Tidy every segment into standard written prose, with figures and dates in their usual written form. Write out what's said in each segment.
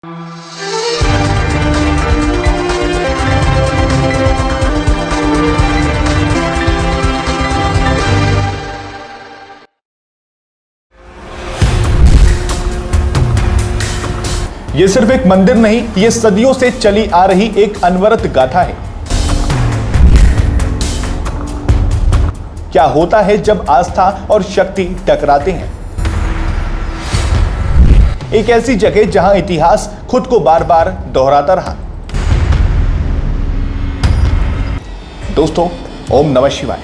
ये सिर्फ एक मंदिर नहीं, ये सदियों से चली आ रही एक अनवरत गाथा है। क्या होता है जब आस्था और शक्ति टकराते हैं? एक ऐसी जगह जहां इतिहास खुद को बार बार दोहराता रहा। दोस्तों, ओम नमः शिवाय।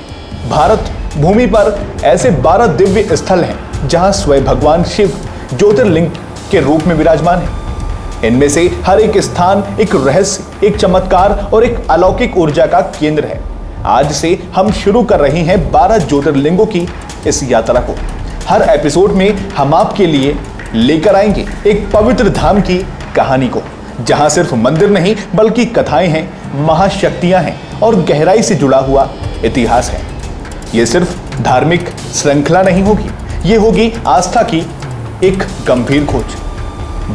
भारत भूमि पर ऐसे 12 दिव्य स्थल हैं जहां स्वयं भगवान शिव ज्योतिर्लिंग के रूप में विराजमान है। इनमें से हर एक स्थान एक रहस्य, एक चमत्कार और एक अलौकिक ऊर्जा का केंद्र है। आज से हम शुरू कर रहे हैं 12 ज्योतिर्लिंगों की इस यात्रा को। हर एपिसोड में हम आपके लिए लेकर आएंगे एक पवित्र धाम की कहानी को, जहां सिर्फ मंदिर नहीं बल्कि कथाएं हैं, महाशक्तियां हैं और गहराई से जुड़ा हुआ इतिहास है। यह सिर्फ धार्मिक श्रृंखला नहीं होगी, ये होगी आस्था की एक गंभीर खोज,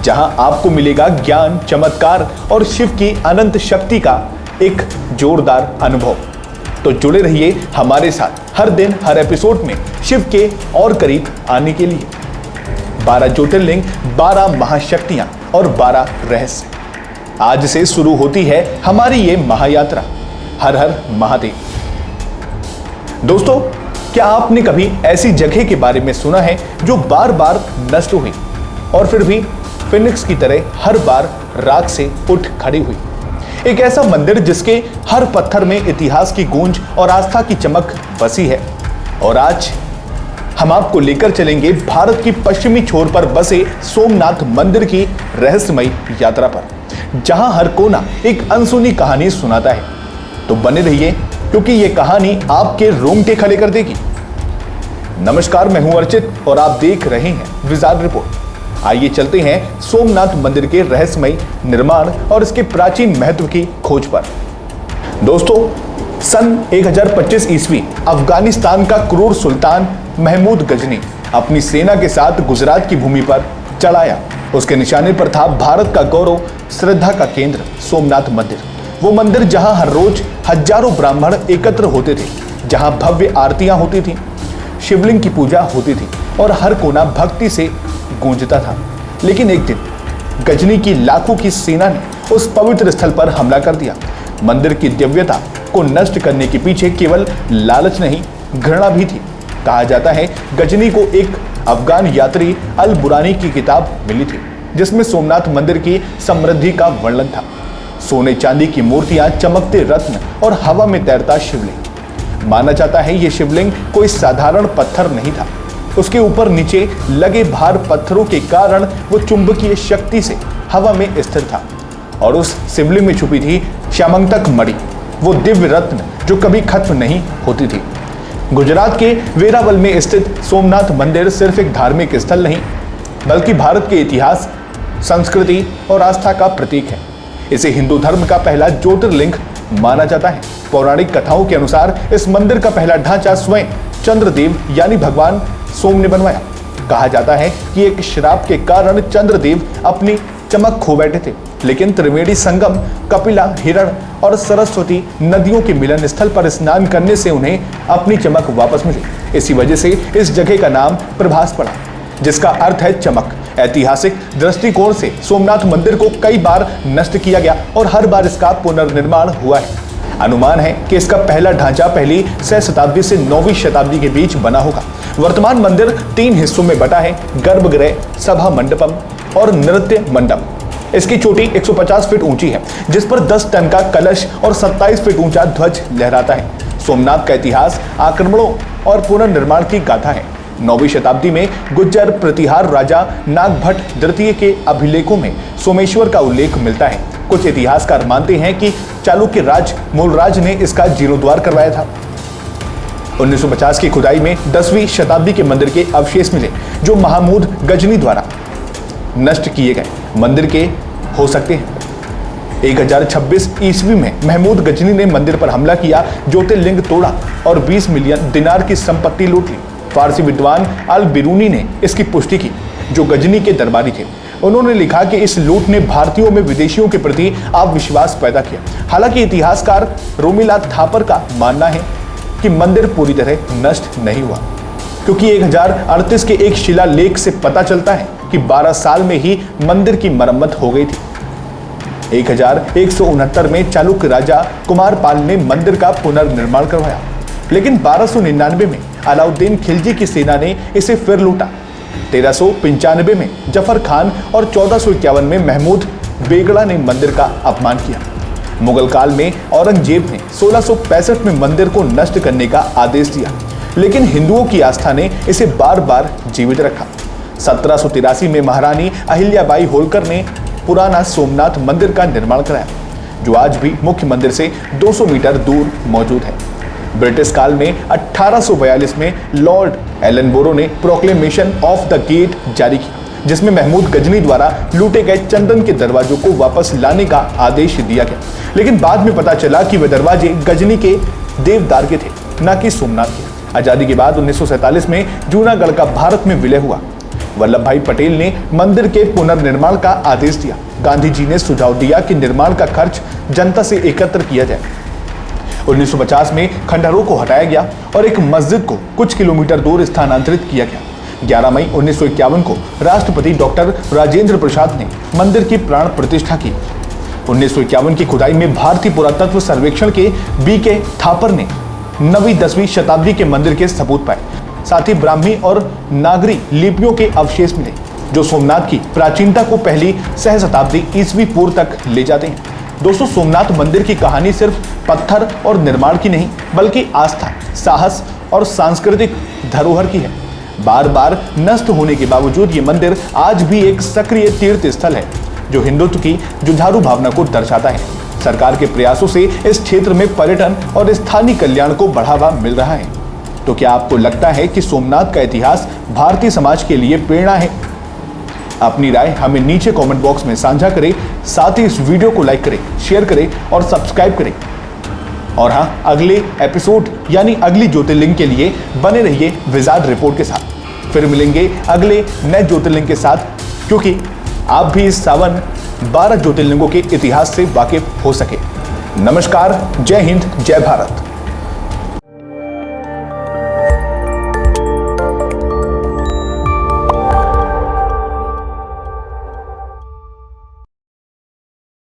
जहां आपको मिलेगा ज्ञान, चमत्कार और शिव की अनंत शक्ति का एक जोरदार अनुभव। तो जुड़े रहिए हमारे साथ हर दिन, हर एपिसोड में शिव के और करीब आने के लिए। 12 ज्योतिर्लिंग, 12 महाशक्तियां और 12 रहस्य। आज से शुरू होती है हमारी ये महायात्रा। हर हर महादेव। दोस्तों, क्या आपने कभी ऐसी जगह के बारे में सुना है जो बार बार नष्ट हुई और फिर भी फिनिक्स की तरह हर बार राख से उठ खड़ी हुई? एक ऐसा मंदिर जिसके हर पत्थर में इतिहास की गूंज और आस्था की चमक बसी है। और आज हम आपको लेकर चलेंगे भारत की पश्चिमी छोर पर बसे सोमनाथ मंदिर की रहस्यमयी यात्रा पर, जहां हर कोना एक अनसुनी कहानी सुनाता है। तो बने रहिए, क्योंकि यह कहानी आपके रोंगटे खड़े कर देगी। नमस्कार, मैं हूं अर्चित और आप देख रहे हैं विजार्ड रिपोर्ट। आइए चलते हैं सोमनाथ मंदिर के रहस्यमयी निर्माण और इसके प्राचीन महत्व की खोज पर। दोस्तों, सन 1025 ईस्वी अफगानिस्तान का क्रूर सुल्तान महमूद गजनी अपनी सेना के साथ गुजरात की भूमि पर चढ़ाया। उसके निशाने पर था भारत का गौरव, श्रद्धा का केंद्र सोमनाथ मंदिर। वो मंदिर जहां हर रोज हजारों ब्राह्मण एकत्र होते थे, जहां भव्य आरतियां होती थी, शिवलिंग की पूजा होती थी और हर कोना भक्ति से गूंजता था। लेकिन एक दिन गजनी की लाखों की सेना ने उस पवित्र स्थल पर हमला कर दिया। मंदिर की दिव्यता को नष्ट करने के पीछे केवल लालच नहीं, घृणा भी थी। कहा जाता है गजनी को एक अफगान यात्री अल बुरानी की किताब मिली थी, जिसमें सोमनाथ मंदिर की समृद्धि का वर्णन था। सोने चांदी की मूर्तियां, चमकते रत्न और हवा में तैरता शिवलिंग। माना जाता है यह शिवलिंग कोई साधारण पत्थर नहीं था। उसके ऊपर नीचे लगे भार पत्थरों के कारण वो चुंबकीय शक्ति से हवा में स्थिर था। और उस शिवलिंग में छुपी थी श्यामंतक मणि, वो दिव्य रत्न जो कभी खत्म नहीं होती थी। गुजरात के वेरावल में स्थित सोमनाथ मंदिर सिर्फ एक धार्मिक स्थल नहीं, बल्कि भारत के इतिहास, संस्कृति और आस्था का प्रतीक है। इसे हिंदू धर्म का पहला ज्योतिर्लिंग माना जाता है। पौराणिक कथाओं के अनुसार इस मंदिर का पहला ढांचा स्वयं चंद्रदेव यानी भगवान सोम ने बनवाया। कहा जाता है कि एक श्राप के कारण चंद्रदेव अपनी चमक खो बैठे थे, लेकिन त्रिवेणी संगम, कपिला, हिरण और सरस्वती नदियों के मिलन स्थल पर स्नान करने से उन्हें अपनी चमक वापस मिली। इसी वजह से इस जगह का नाम प्रभास पड़ा, जिसका अर्थ है चमक। ऐतिहासिक दृष्टिकोण से सोमनाथ मंदिर को कई बार नष्ट किया गया और हर बार इसका पुनर्निर्माण हुआ है। अनुमान है कि इसका पहला ढांचा पहली शताब्दी से 9वीं शताब्दी के बीच बना होगा। वर्तमान मंदिर 3 हिस्सों में बटा है: गर्भगृह, सभा मंडपम और नृत्य मंडप। इसकी चोटी 150 फीट ऊंची है, जिस पर 10 टन का कलश और 27 फीट ऊंचा ध्वज लहराता है। सोमनाथ का इतिहास आक्रमणों और पुनर्निर्माण की गाथा है। 9वीं शताब्दी में गुज्जर प्रतिहार राजा नागभट्ट द्वितीय के अभिलेखों में सोमेश्वर का उल्लेख मिलता है। कुछ इतिहासकार मानते हैं कि चालुक्य राज मूलराज ने इसका जीर्णोद्धार करवाया था। 1950 की खुदाई में 10वीं शताब्दी के मंदिर के अवशेष मिले, जो महमूद गजनी द्वारा नष्ट किए गए मंदिर के हो सकते हैं। 1026 ईस्वी में महमूद गजनी ने मंदिर पर हमला किया, ज्योतिर्लिंग तोड़ा और 20 मिलियन दिनार की संपत्ति लूट ली। फारसी विद्वान अल बिरूनी ने इसकी पुष्टि की। जो गजनी के दरबारी थे। उन्होंने लिखा कि इस लूट ने भारतीयों में विदेशियों के प्रति अविश्वास पैदा किया। हालांकि इतिहासकार रोमिला थापर का मानना है कि मंदिर पूरी तरह नष्ट नहीं हुआ, क्योंकि 1038 के एक शिलालेख से पता चलता है कि 12 साल में ही मंदिर की मरम्मत हो गई थी। 1169 में चालुक्य राजा कुमारपाल ने मंदिर का पुनर्निर्माण करवाया, लेकिन 1299 में अलाउद्दीन खिलजी की सेना ने इसे फिर लूटा। 1395 में जफर खान और 1451 में महमूद बेगड़ा ने मंदिर का अपमान किया। मुगल काल में औरंगजेब ने 1665 में मंदिर को नष्ट करने का आदेश दिया, लेकिन हिंदुओं की आस्था ने इसे बार बार जीवित रखा। 1783 में महारानी अहिल्याबाई होलकर ने पुराना सोमनाथ मंदिर का निर्माण कराया, जो आज भी मुख्य मंदिर से 200 मीटर दूर मौजूद है। ब्रिटिश काल में 1842 में लॉर्ड एलनबोरो ने प्रोक्लेमेशन ऑफ द गेट जारी की, जिसमें महमूद गजनी द्वारा लूटे गए चंदन के दरवाजों को वापस लाने का आदेश दिया गया। लेकिन बाद में पता चला कि वे दरवाजे गजनी के देवदार के थे, न कि सोमनाथ के। आजादी के बाद 1947 में जूनागढ़ का भारत में विलय हुआ। वल्लभ भाई पटेल ने मंदिर के पुनर्निर्माण का आदेश दिया। गांधी जी ने सुझाव दिया कि निर्माण का खर्च जनता से एकत्र किया जाए। 1950 में खंडहरों को हटाया गया और एक मस्जिद को कुछ किलोमीटर दूर स्थानांतरित किया गया। 11 मई 1951 को राष्ट्रपति डॉक्टर राजेंद्र प्रसाद ने मंदिर की प्राण प्रतिष्ठा की। 1951 की खुदाई में भारतीय पुरातत्व सर्वेक्षण के बीके थापर ने 9वीं-10वीं शताब्दी के मंदिर के सबूत पाए। साथ ही ब्राह्मी और नागरी लिपियों के अवशेष मिले, जो सोमनाथ की प्राचीनता को पहली सहस्त्राब्दी ईसवी पूर्व तक ले जाते हैं। दोस्तों, सोमनाथ मंदिर की कहानी सिर्फ पत्थर और निर्माण की नहीं, बल्कि आस्था, साहस और सांस्कृतिक धरोहर की है। बार बार नष्ट होने के बावजूद ये मंदिर आज भी एक सक्रिय तीर्थ स्थल है, जो हिंदुत्व की जुझारू भावना को दर्शाता है। सरकार के प्रयासों से इस क्षेत्र में पर्यटन और स्थानीय कल्याण को बढ़ावा मिल रहा है। तो क्या आपको लगता है कि सोमनाथ का इतिहास भारतीय समाज के लिए प्रेरणा है? अपनी राय हमें नीचे कमेंट बॉक्स में साझा करें। साथ ही इस वीडियो को लाइक करें, शेयर करें और सब्सक्राइब करें। और हाँ, अगले एपिसोड यानी अगली ज्योतिर्लिंग के लिए बने रहिए विजार्ड रिपोर्ट के साथ। फिर मिलेंगे अगले नए ज्योतिर्लिंग के साथ, क्योंकि आप भी इस सावन 12 ज्योतिर्लिंगों के इतिहास से वाकिफ हो सके। नमस्कार, जय हिंद, जय भारत।